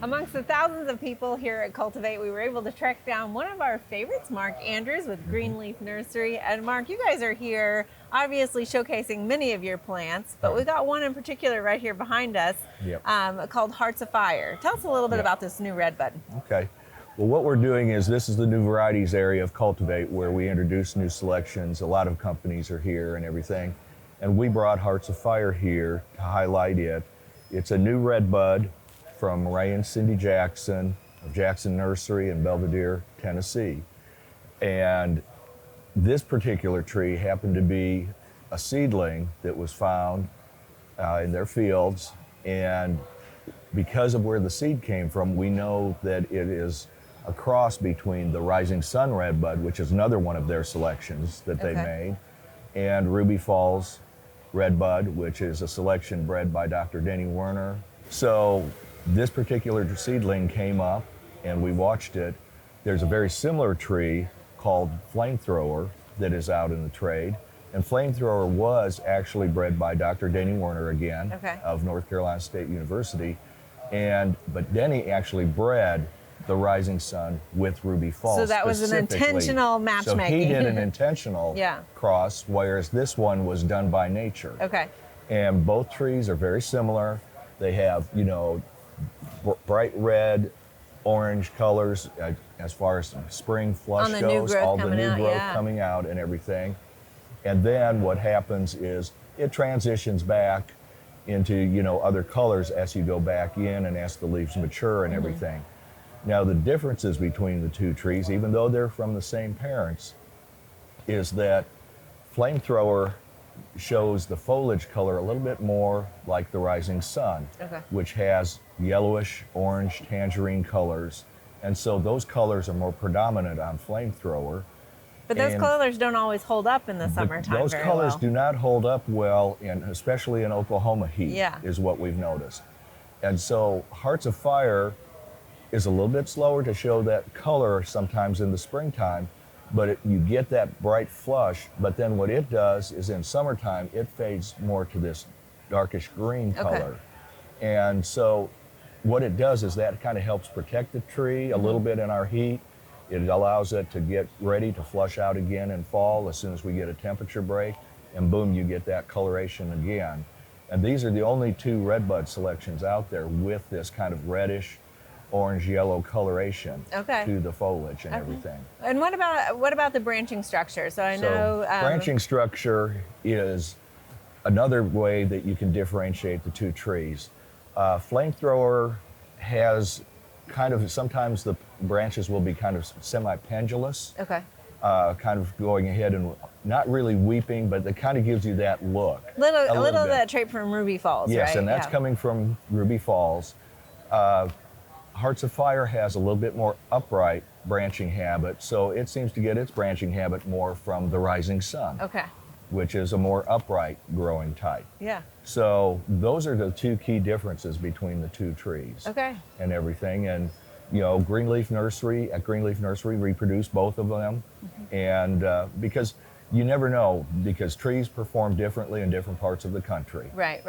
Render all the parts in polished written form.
Amongst the thousands of people here at Cultivate, we were able to track down one of our favorites, Mark Andrews with Greenleaf Nursery. And Mark, you guys are here obviously showcasing many of your plants, but we got one in particular right here behind us called Hearts of Fire. Tell us a little bit about this new Redbud. Okay. Well, what we're doing is this is the new varieties area of Cultivate where we introduce new selections. A lot of companies are here and everything. And we brought Hearts of Fire here to highlight it. It's a new Redbud from Ray and Cindy Jackson of Jackson Nursery in Belvedere, Tennessee. And this particular tree happened to be a seedling that was found in their fields. And because of where the seed came from, we know that it is a cross between the Rising Sun Redbud, which is another one of their selections that they made, and Ruby Falls Redbud, which is a selection bred by Dr. Denny Werner. So this particular seedling came up and we watched it. There's a very similar tree called Flamethrower that is out in the trade. And Flamethrower was actually bred by Dr. Denny Werner again of North Carolina State University. But Denny actually bred the Rising Sun with Ruby Falls. So that was an intentional matchmaking. So he did an intentional cross, whereas this one was done by nature. Okay. And both trees are very similar. They have, you know, bright red, orange colors as far as spring flush goes, all the new growth coming out and everything. And then what happens is it transitions back into, you know, other colors as you go back in and as the leaves mature and everything. Now the differences between the two trees, even though they're from the same parents, is that Flamethrower shows the foliage color a little bit more like the Rising Sun, which has yellowish, orange, tangerine colors. And so those colors are more predominant on Flamethrower. But those colors don't always hold up in the summertime. Those colors do not hold up well, especially in Oklahoma heat, is what we've noticed. And so Hearts of Fire is a little bit slower to show that color sometimes in the springtime, but you get that bright flush. But then what it does is in summertime, it fades more to this darkish green color. And so what it does is that kind of helps protect the tree a little bit in our heat. It allows it to get ready to flush out again in fall as soon as we get a temperature break, and boom, you get that coloration again. And these are the only two Redbud selections out there with this kind of reddish, orange-yellow coloration to the foliage and everything. And what about the branching structure? So I know branching structure is another way that you can differentiate the two trees. Flamethrower has kind of, sometimes the branches will be kind of semi-pendulous, kind of going ahead and not really weeping, but it kind of gives you that look. A little of that trait from Ruby Falls, right? Yes, and that's coming from Ruby Falls. Hearts of Fire has a little bit more upright branching habit, so it seems to get its branching habit more from the Rising Sun, which is a more upright growing type. So those are the two key differences between the two trees and everything. And you know, at Greenleaf Nursery, reproduce both of them. And because you never know, because trees perform differently in different parts of the country. Right.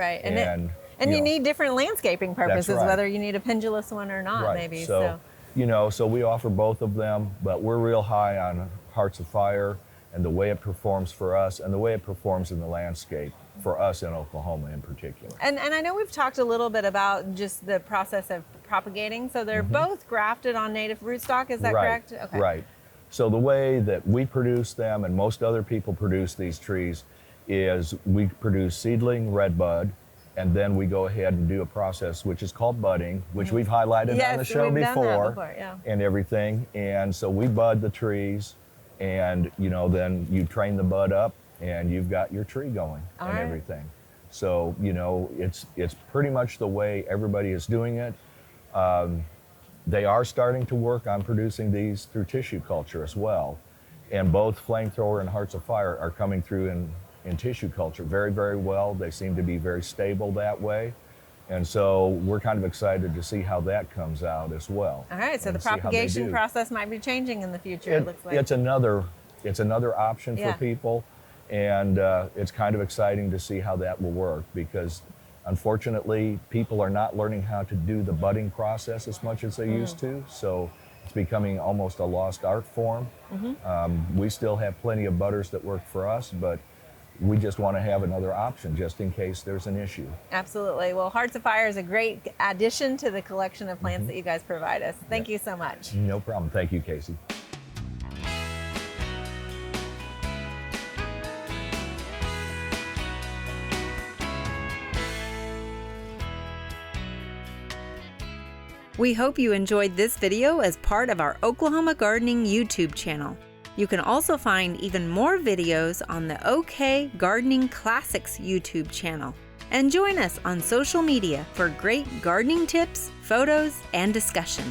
And you need different landscaping purposes, whether you need a pendulous one or not, maybe. So, you know, so we offer both of them, but we're real high on Hearts of Fire and the way it performs for us and the way it performs in the landscape for us in Oklahoma in particular. And I know we've talked a little bit about just the process of propagating. So they're both grafted on native rootstock, is that correct? Right. So the way that we produce them and most other people produce these trees is we produce seedling Redbud, and then we go ahead and do a process which is called budding, which we've highlighted on the show before and everything. And so we bud the trees, and you know, then you train the bud up and you've got your tree going and everything. So, you know, it's pretty much the way everybody is doing it. They are starting to work on producing these through tissue culture as well. And both Flamethrower and Hearts of Fire are coming through in tissue culture very, very well. They seem to be very stable that way. And so we're kind of excited to see how that comes out as well. All right, so the propagation process might be changing in the future, it looks like. It's another option for people. And it's kind of exciting to see how that will work, because Unfortunately, people are not learning how to do the budding process as much as they used to, so it's becoming almost a lost art form. We still have plenty of budders that work for us, but we just want to have another option just in case there's an issue. Absolutely. Well, Hearts of Fire is a great addition to the collection of plants that you guys provide us. Thank you so much. No problem. Thank you, Casey. We hope you enjoyed this video as part of our Oklahoma Gardening YouTube channel. You can also find even more videos on the OK Gardening Classics YouTube channel. And join us on social media for great gardening tips, photos, and discussion.